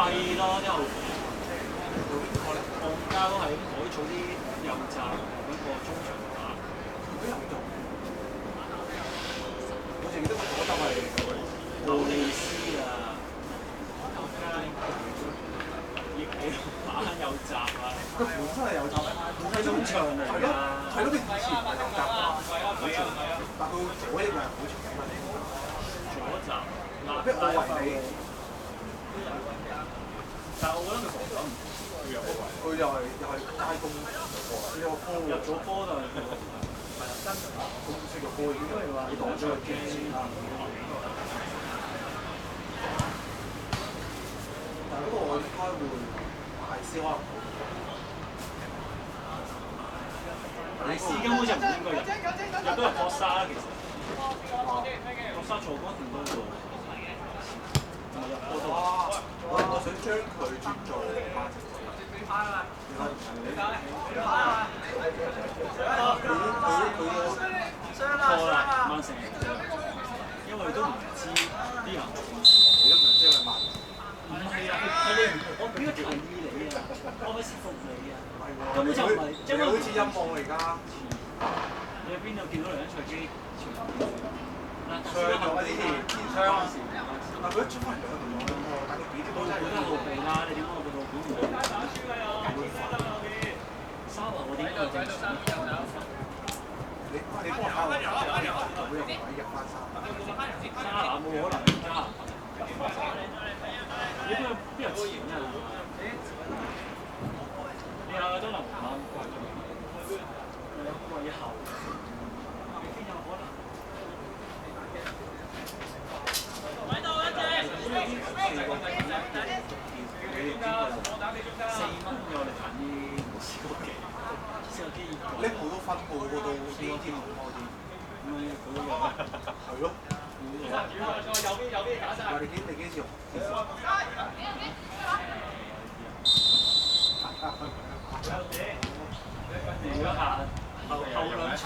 廢咯，之後放交都係咁改造啲右閘嗰個中場打，都有用。我淨記得嗰陣係路利斯啊，亦係打右閘啊，佢本身係有閘，本身中場嚟㗎。係咯，佢以前係有閘㗎，好長，但佢左翼係好長嘅。左閘，咩奧維利？但係我覺得佢防守唔錯，佢又係街工，佢有個波入咗波就係公式嘅波已經係擋咗個鏡線啦。但係嗰個我應該會大師可能大師根本就唔應該入都入博沙啦，其實博沙助攻一定多過。我想將佢轉做曼城。錯啦，曼城，因為都唔知啲人做乜事。你都唔知係曼城。唔係啊，係你唔，我俾個提議你啊，我咪説服你啊，根本就唔係，即係好似音樂嚟㗎。你喺邊度見到梁卓基傳球？傷咗啲前傷啊！但佢一出翻嚟兩年喎，但佢幾啲都真係本身後備啦，你點解我個腦管唔到？沙華我點解正常？你幫我考下，會有位入翻沙。沙拿冇可能加，你邊有錢啊？你阿都能買貴後，邊有可能？4蚊嘅我哋揀啲冇試過嘅，試過啲拎好多分佈嗰度啲天龍嗰啲，係咯。話你幾時用？如果後兩場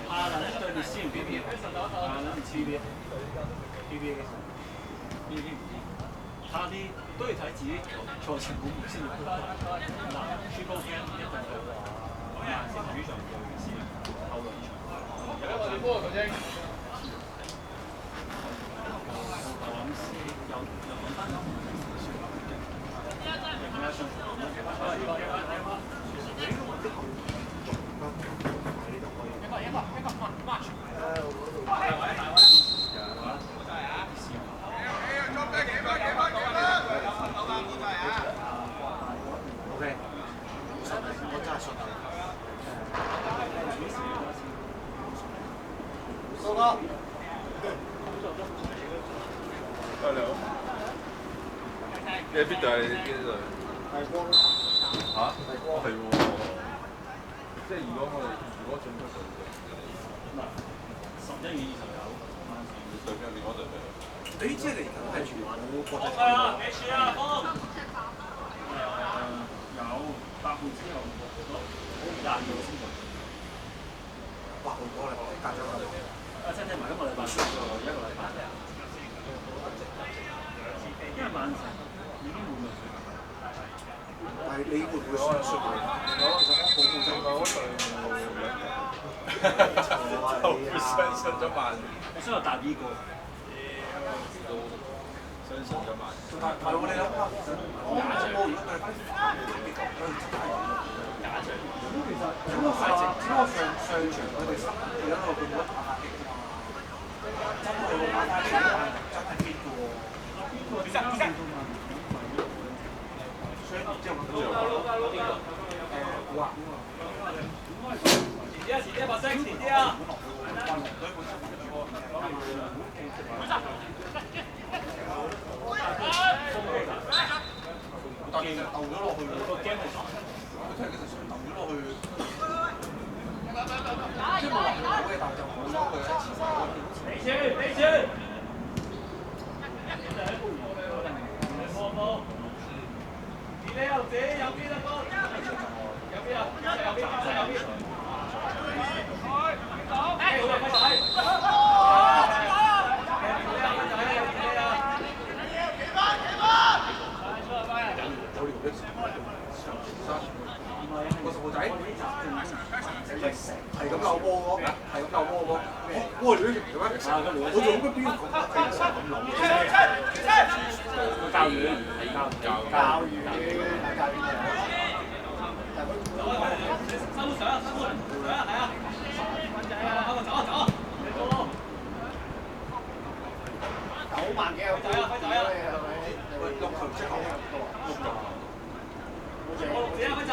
阿能對列斯聯 BB， 阿能唔知 BB 嘅BB 唔知，睇下啲都要睇自己賽前估先。嗱，輸波 game 一定係曼城主場對列斯聯後兩場。我哋波球證。你喺邊度啊？你邊度？大光嚇？係喎，即係如果進出就11月29，你對邊？你嗰隊咩？你即係嚟緊係全部國際賽。有8號之後20號先做。8號過嚟，隔咗啦。即係埋今個禮拜先做1個禮拜。因為曼城已經換咗。但係你會唔會相信佢？其實我好相信咗曼聯。我想有大 B 過。相信咗曼聯。但係我哋諗下，我如果對翻美國，佢真係其實只不過上場佢哋3而家佢冇得打反擊㗎嘛，真係冇打反擊真係堅㗎喎。所以之後哇！遲啲把聲，遲啲啊！但係鬥咗落去個 game 係佢睇其實想鬥咗落去，即係冇話唔好嘅，但係就冇咗佢喺前面。你先。你又自己有邊啊？有邊啊？有邊啊？有邊？波嗰，係咁救波嗰，哇！你型嘅咩？我做乜邊個咁諗？教魚教魚。收上，係啊！走！9萬幾啊！快仔啊！喂，6球即係6球。我6字啊，快仔！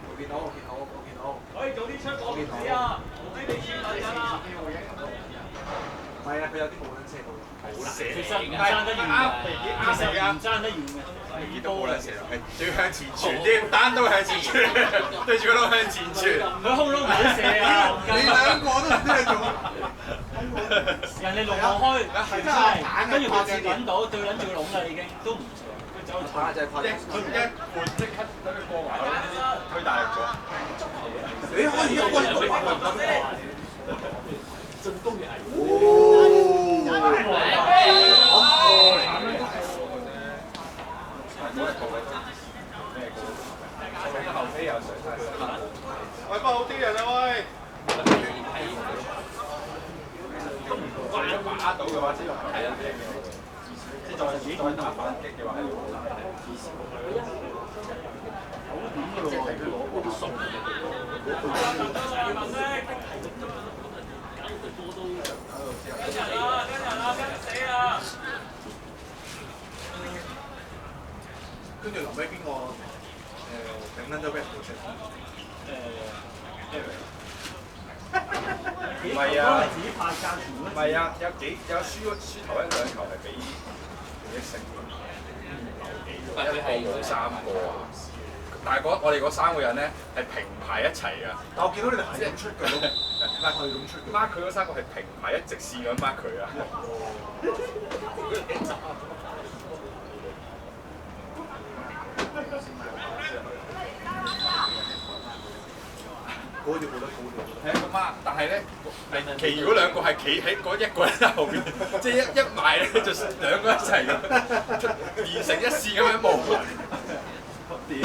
我見到。可以早啲出我唔知啊！我俾你錢等陣啊！唔係啊，佢有啲冇撚射到。其實唔爭得遠嘅，其實唔爭得遠嘅。見到冇撚射係仲要向前傳添，單刀向前傳，對住個窿向前傳。佢空窿唔好射啊！你兩個都唔知你做乜。人哋龍望開傳出嚟，跟住佢自揾到對撚住個籠啦已經，都唔射。佢走去拍就係拍。佢一換即刻等佢過埋，推大力咗。你可以一個人都拍唔到咩？進攻嘅係。後飛又上晒身，喂，幫好啲人啊喂！如果把握到嘅話，先係啊，即係再打反擊嘅話係好難。即係佢攞波送。跟住臨尾邊個頂撚咗俾人報出？唔係啊，唔係啊，有輸頭1、2球係俾1勝，一個冇3個啊！但係我哋嗰3個人咧係平排一齊㗎。但我見到你哋係咁出嘅都，mark 佢咁出嘅。mark 佢嗰3個係平排一直線咁 mark 佢啊！嗰條冇得高啲。係啊，咁啊，但係咧，其餘嗰2個係企喺嗰1個人後邊，即係一埋咧就2個一齊咁，連成一線咁樣望。屌！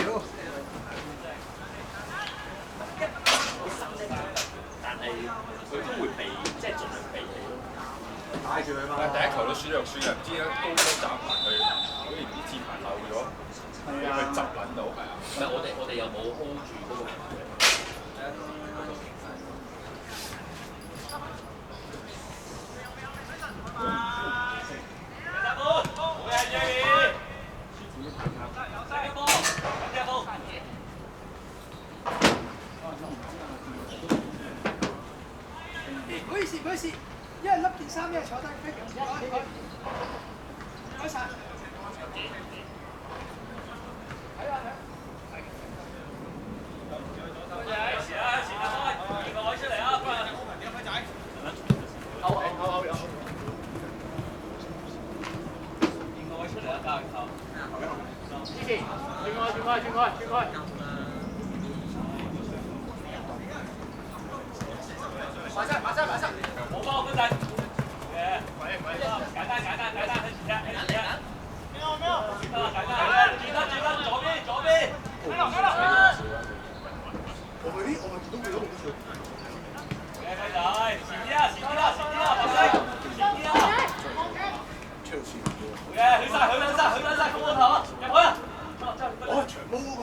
但係佢都會避，即係盡量避你咯。帶住佢嘛。但係第1球都輸咗，輸又唔知咧，高波斬埋佢，好似唔知接埋漏咗，俾佢執撚到係啊！唔係我哋有冇 hold 住嗰個？唔好意思，一係笠件衫，一係坐低，唔該晒。轉開。馬上，冇幫我分仔。簡單，左邊。我咪見到佢都冇出。快仔，前啲啦，白色，前啲啦。超前。去晒，咁個頭啊，入去啊！我係長毛嗰個。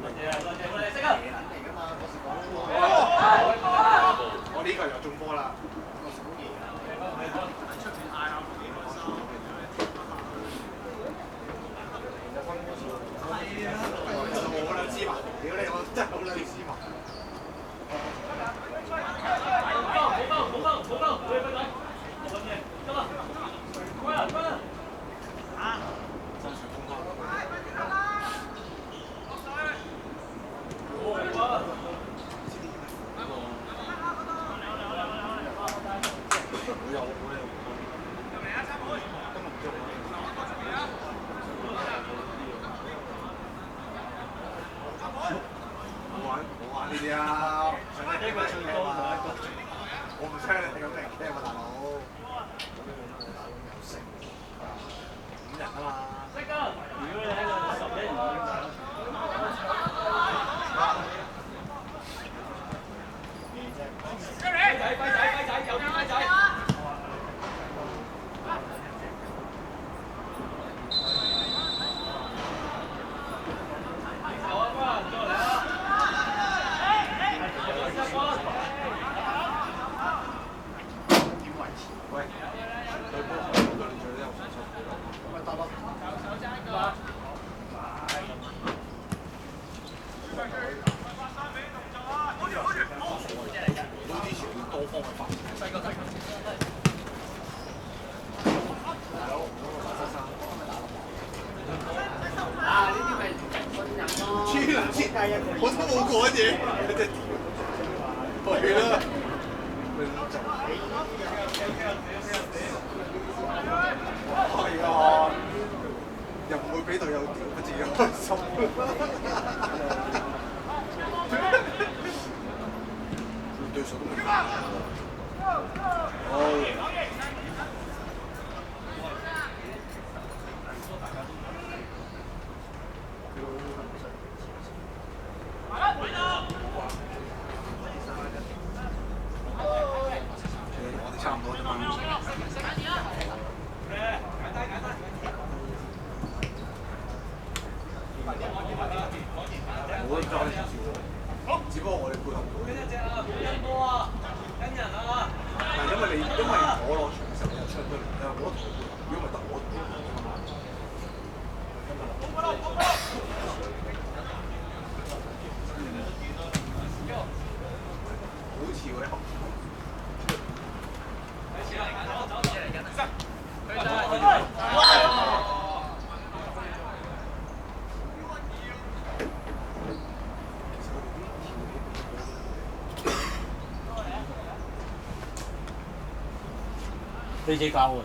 多謝，識啊！我呢個又中波啦。我好撚斯文，屌你！我真係好撚斯文。冇包，快仔，冇嘢，得啦，乖啦。啊！真係風光。冇玩呢啲啊！呢個最高我唔聽你咁嚟聽喎，大佬。咁樣打到有聲。人啊嘛。如果你喺個11人已經打。我都冇講嘢，佢就係啦。係啊，又唔會俾隊友屌，我自己開心。對手都唔差唔多啫嘛。我都爭少少，只不過我哋配合唔到。但係因為我落場嘅時候，你出咗嚟，你話我同佢配合，如果唔係得我同佢好似嗰啲合。你自己教喎。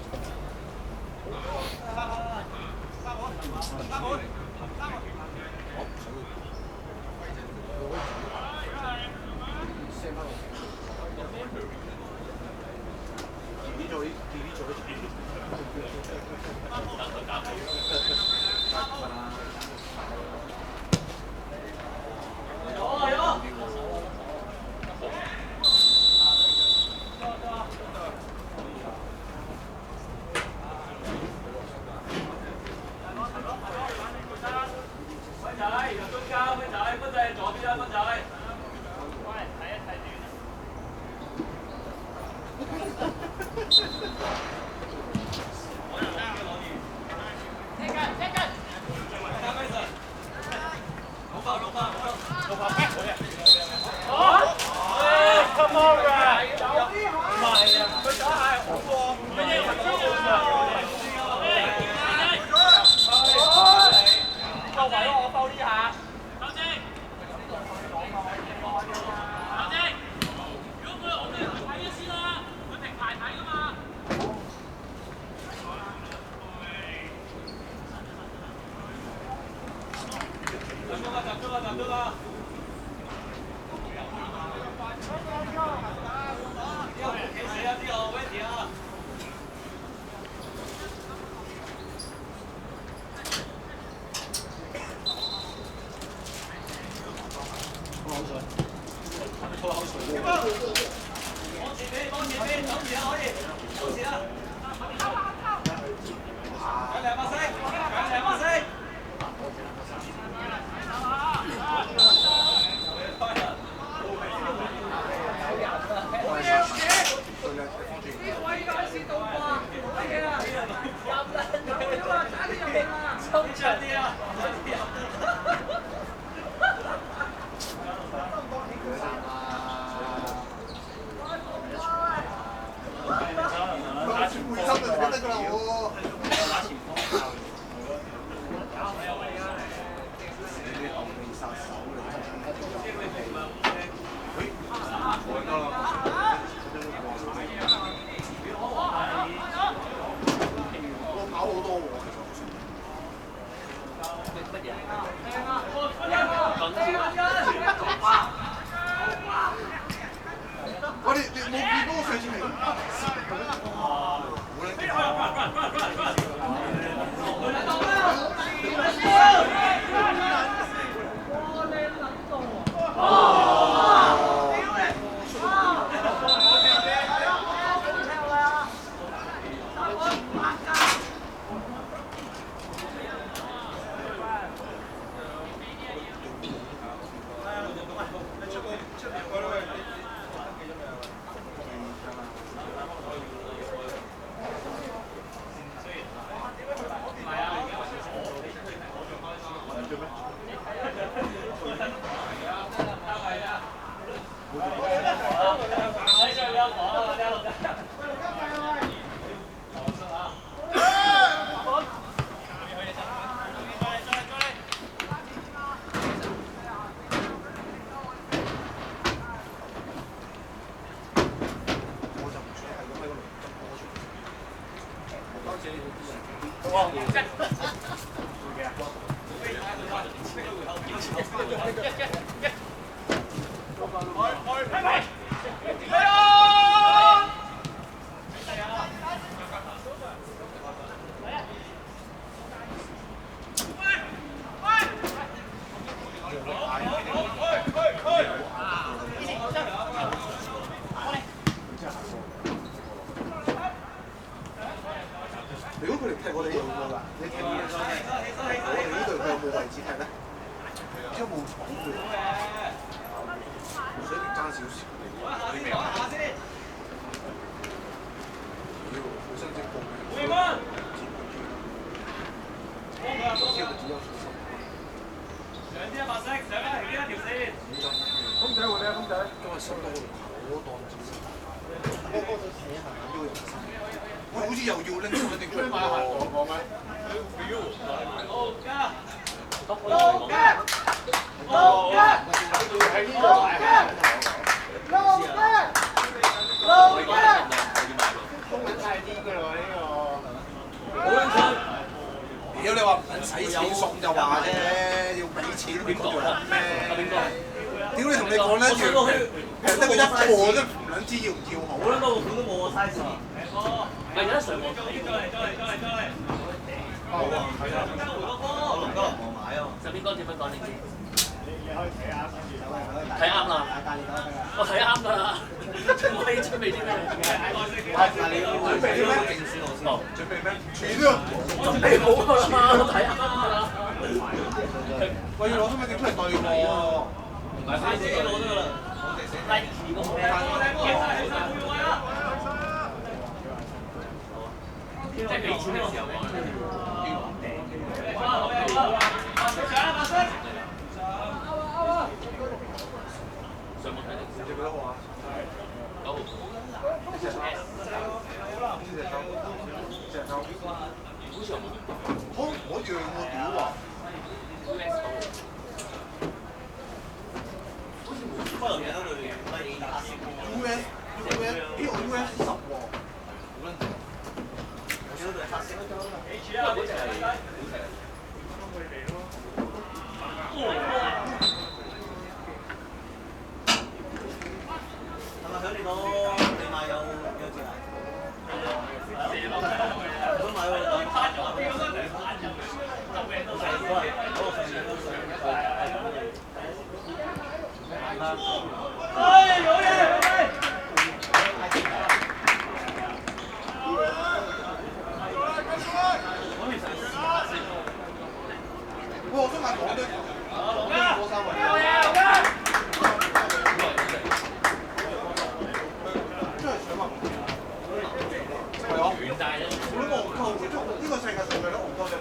如果佢哋踢我哋有冇㗎？你踢我哋呢隊佢有冇位置踢咧？唔知有冇闖佢？水平爭少少，你未有？本身即係報名。兩支一白色，上一停呢一條線。公仔換咩？公仔今日收到好多唔知。喂，好似又要拎出一定出嚟買鞋講咩？好加，路加，路加，喺呢度買鞋。路加，路加。公仔太啲㗎啦呢個。好撚信。屌你話唔撚使錢送就話啫，要俾錢邊個做咩？屌你同你講咧，平得佢一個都唔撚知要唔要好。好啦，多個款都冇我 size。咪有得上網睇。好啊，係啊。交流網買啊。十邊多點樣講你知？你可以睇下，睇啱啦。我睇啱㗎啦。我可以準備啲咩？你準備啲咩？準備咩？錢啊！準備好㗎啦，我睇啱㗎啦。我要攞身份證出嚟對喎。唔係自己攞得㗎啦。Nike 嗰個。即係俾錢嘅時候講。上網睇定你覺得好啊？好。呢隻手，好似有冇？我讓我屌啊！可能有得佢低打色。US，咦我 US 10喎。有得佢黑色。因為嗰隻係。係咪響你講？你買有隻啊？想買喎，我想買嗰堆波衫喎。真係想問。係啊。我都戇鳩嘅，呢個世界上係都戇鳩嘅。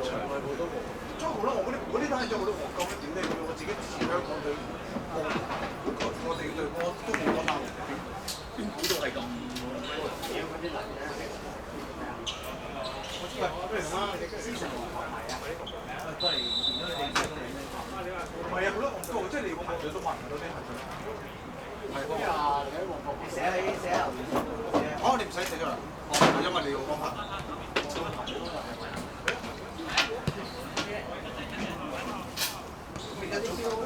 場內好多個。真係好啦，我呢單係真係好多戇鳩嘅，屌你！我自己支持香港隊，我哋隊波都冇波衫。邊估到係咁？喂，不如咁啦，思成球迷啊！都係見到你哋啲咁嘅。唔係啊，好多戇鳩，即係你個排隊都買唔到啲排隊。係喎。寫喺寫留言。哦，你唔使寫咗啦。哦，因為你要幫拍。一早排隊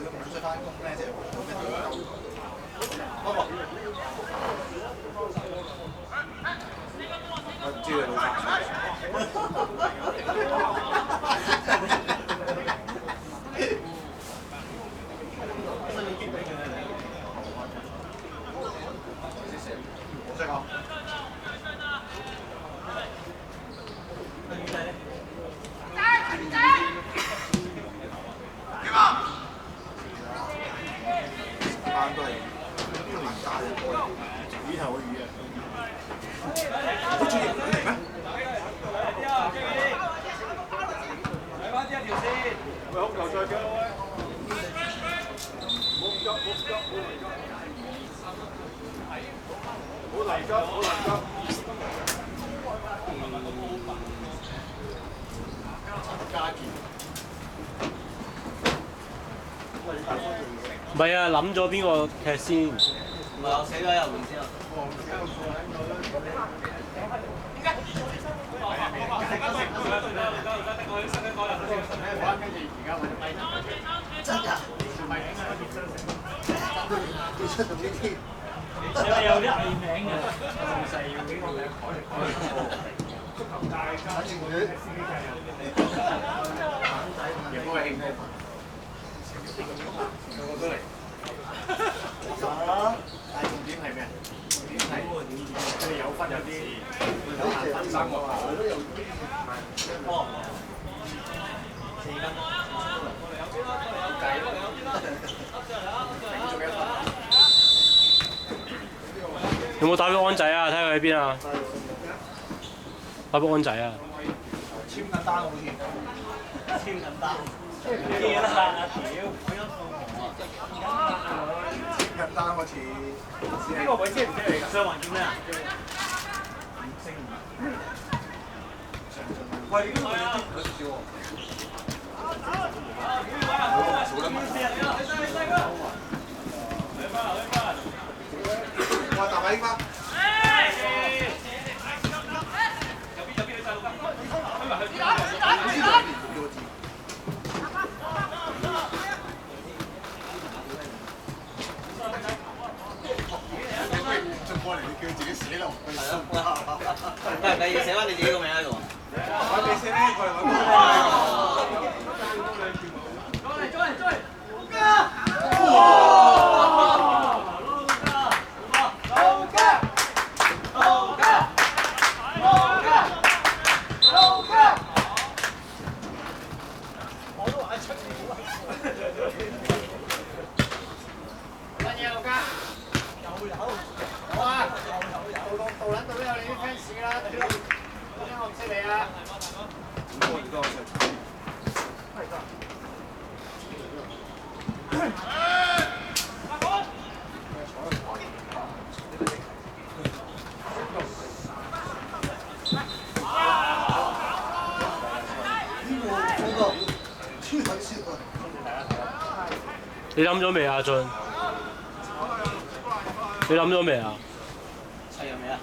都唔想出翻工咧，即係做咩都要夠。不過，我唔知你老我識啊。班都係都連打嘅波，魚頭嘅魚啊！你中意佢嚟咩？睇翻呢一條線。喂，好球賽嘅喂。冇唔急，冇唔急，冇嚟急。好嚟急，好嚟急。加健。唔係啊，諗咗邊個踢先？唔係我寫咗入面先啊。做呢啲。你咪有啲藝名嘅，仲細要幾個名改嚟改去錯。足球界反正佢司機界有。亦都係興趣。個個都嚟。但係重點係咩？重點係佢哋有分有啲有限分3個球都有。哦，4分。計咯。有冇打俾安仔啊？睇下佢喺邊啊？打俾安仔啊！簽緊單好似。簽緊單。見啦，屌！簽緊單好似。呢個位知唔知嚟㗎？上環叫咩啊？喂，呢個有啲唔少喎。數得埋。哇！大馬英巴。進過嚟，你叫佢自己寫落去。你要寫翻你自己個名喺度啊！我哋寫呢個嚟揾。你諗咗未啊，俊？你諗咗未啊？砌咗未啊？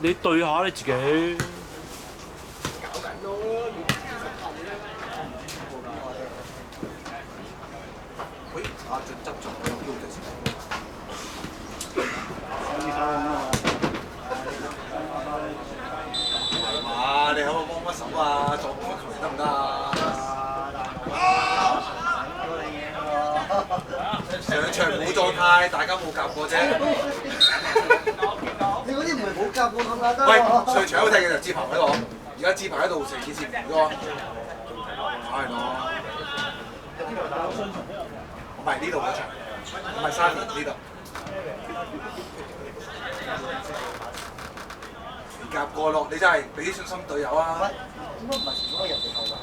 你對下你自己。喂，阿俊執咗我標嘅時候。哇！你可唔可以幫幫手啊？助攻一球得唔得啊？上場冇狀態，大家冇夾過啫。你嗰啲唔係冇夾過咁簡單。喂，上場好睇嘅就志鵬喺度，而家志鵬喺度成件事唔咗。係咯。唔係呢度嗰場，唔係3年呢度。你夾過咯，你真係俾啲信心隊友啊！點解唔係前嗰個人哋後㗎？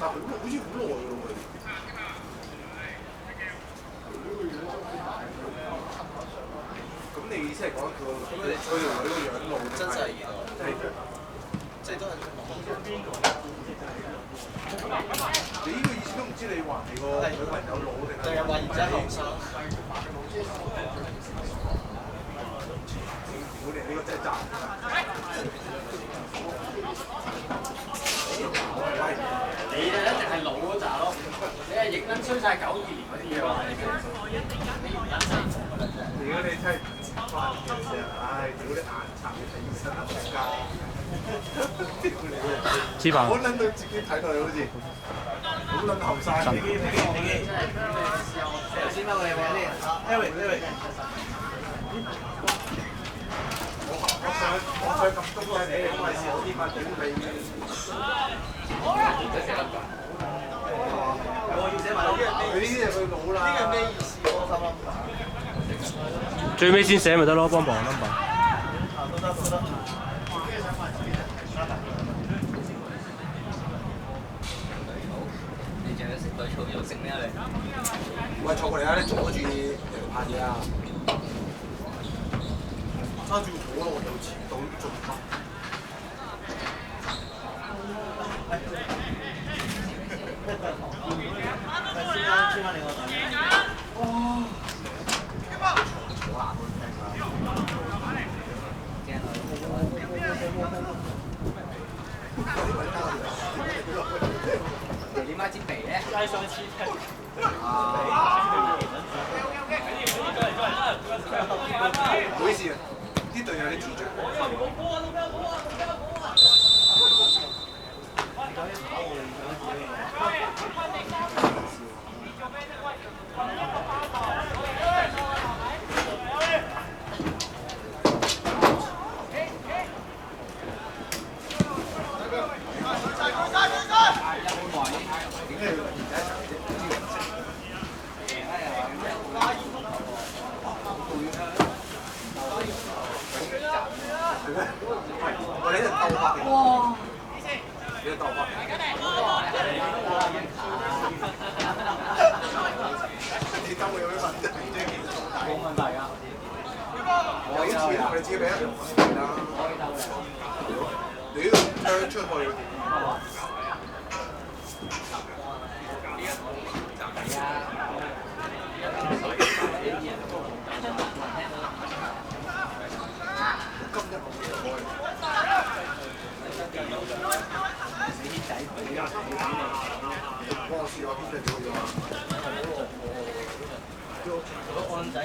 但係好似好耐㗎喎。咁你意思係講佢條女個樣老真係即係都係你呢個意思都唔知你話你個女朋友老定係？係話而家後生。屌你呢個真係渣！你咧一定係老嗰扎咯，你係影緊衰晒92年嗰啲嘢話你唔撚使做㗎啦真係。如果你真係關嘅時候，唉，屌啲眼殘嘅睇醫生啊，仆街！志鵬。我撚到自己睇落去好似好撚後生嘅。先啦，我哋揾啲 Eric。我想咁多嘅你，費事有啲乜屌你。我要寫埋最尾先寫咪得咯，幫忙 number。你仲要食對草藥食咩啊你？喂，坐過嚟啊！你阻住人哋拍嘢啊！揸住個火咯，又遲到做乜？你點解支鼻咧？拉上次聽。唔好意思啊，啲隊友有啲智障。我哋喺度鬥法嘅。哇！你喺度鬥法。你兜會有咩問題？冇問題啊！有啲錢係你自己俾啊？你呢度唱出去。幫我試下邊隻做咗。個安仔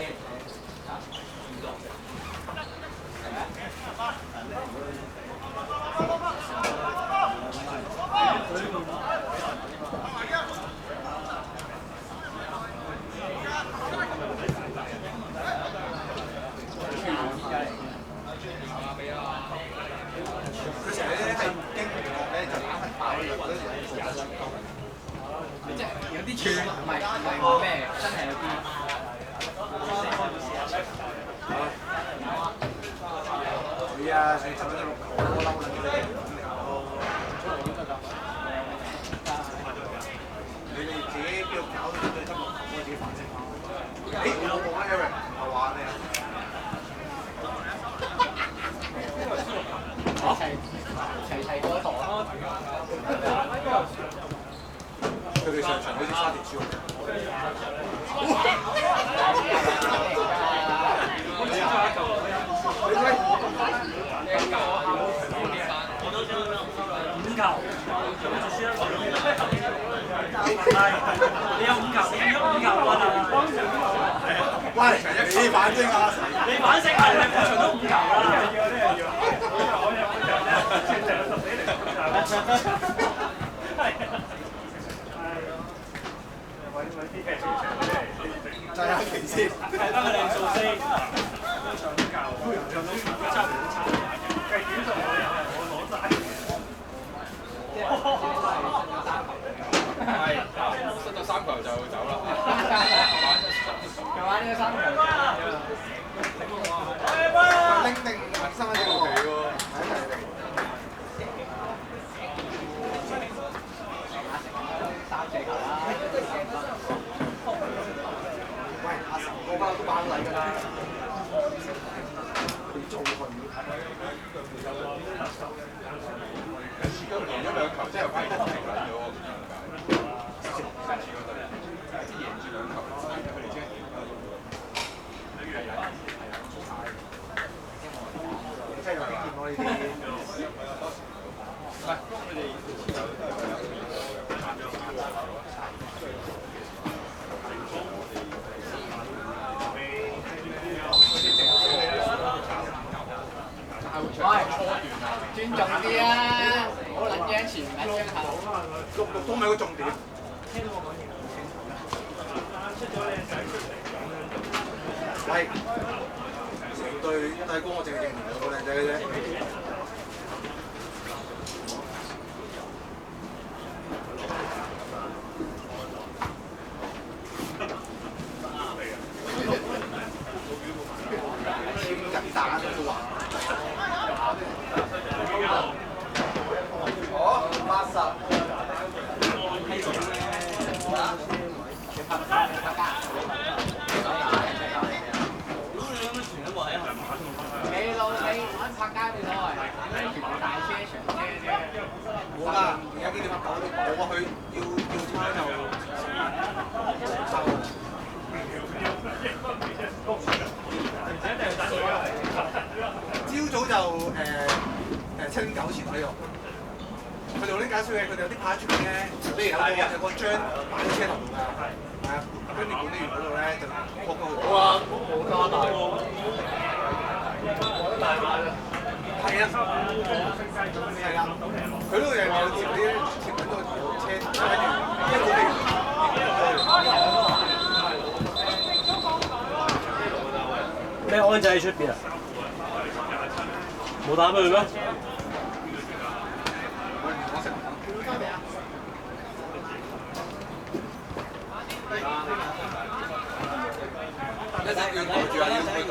佢成日咧係經咧就打係爆嘅，或者即係有啲串，唔係話咩，真係有啲。係啊，成日執咗六球，我嬲啦！你哋自己邊度搞到執六球，我自己反省下。誒，我冇講啊 ，Eric，唔係話你啊。齊過堂咯。佢哋上場好似沙田豬肉。你有5球，你有5球啊！喂，你反省下。你反省下，你每場都5球啦！就係期先。係得佢哋數4，每場5球，差唔多差。計點數我攞晒。係，失咗3球就走啦。又玩呢個3球。拎定民生一個嚟喎。喂，阿成嗰班都包禮㗎啦。你做佢。贏咗2球，即係反而贏咗喎。即係贏住2球，佢哋即係真係有經驗喎呢啲。唔係，佢哋喂，尊重啲啊！唔好撚驚前，撚驚後。6都唔係個重點。喂，成隊大哥，我淨係認2個靚仔嘅啫。冇㗎，而家幾點啊？我去要差就朝早就7點9前喺度。佢哋嗰啲解說嘅，佢哋有啲派出咧，譬如有個章擺喺車頭度㗎，係啊，跟住管理員嗰度咧就撲到。哇！好多大喎！大馬㗎。係啊，係啊，佢都有貼啲貼緊個車，跟住一管理員。咩安仔喺出邊啊？冇打俾佢咩？一陣要袋住啊！要袋住。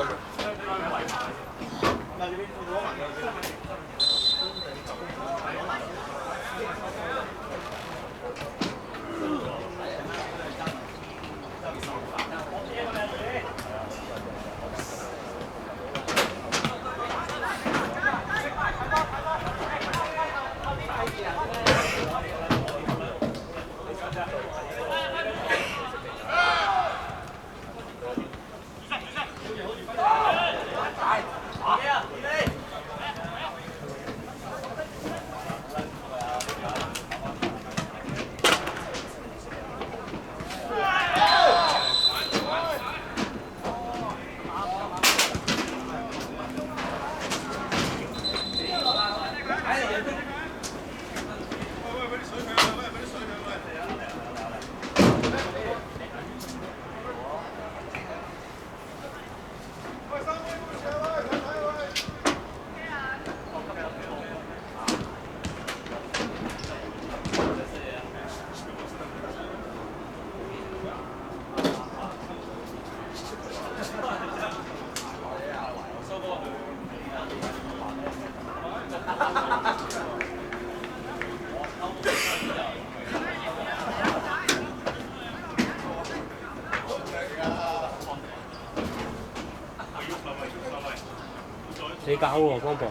你搞喎，江博，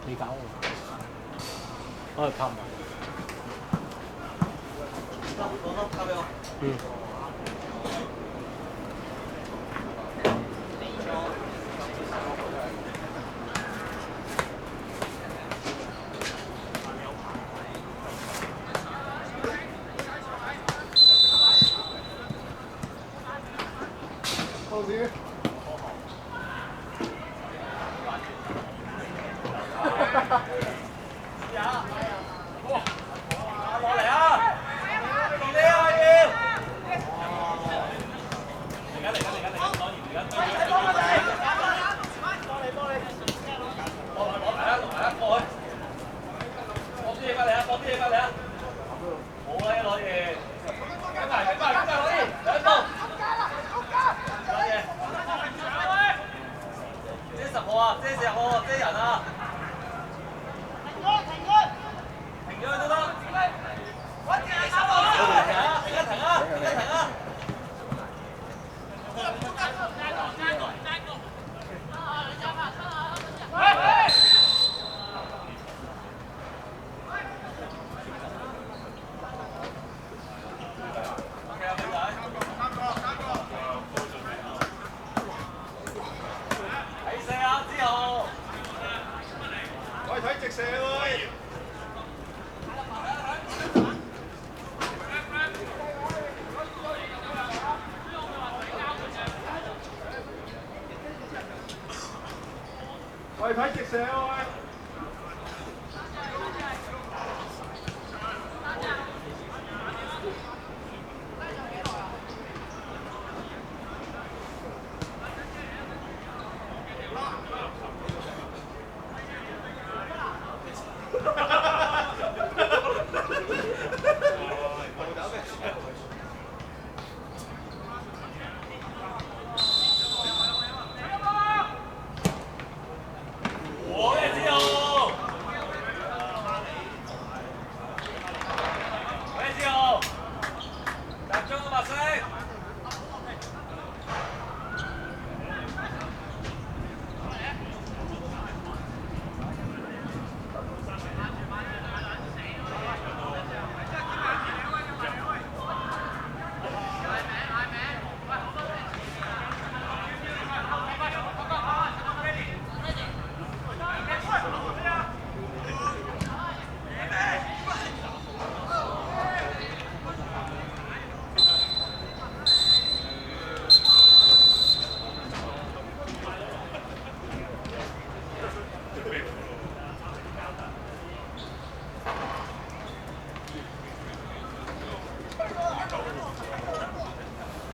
你搞喎，我嚟拍埋。嗯。喂，睇直射啊喂！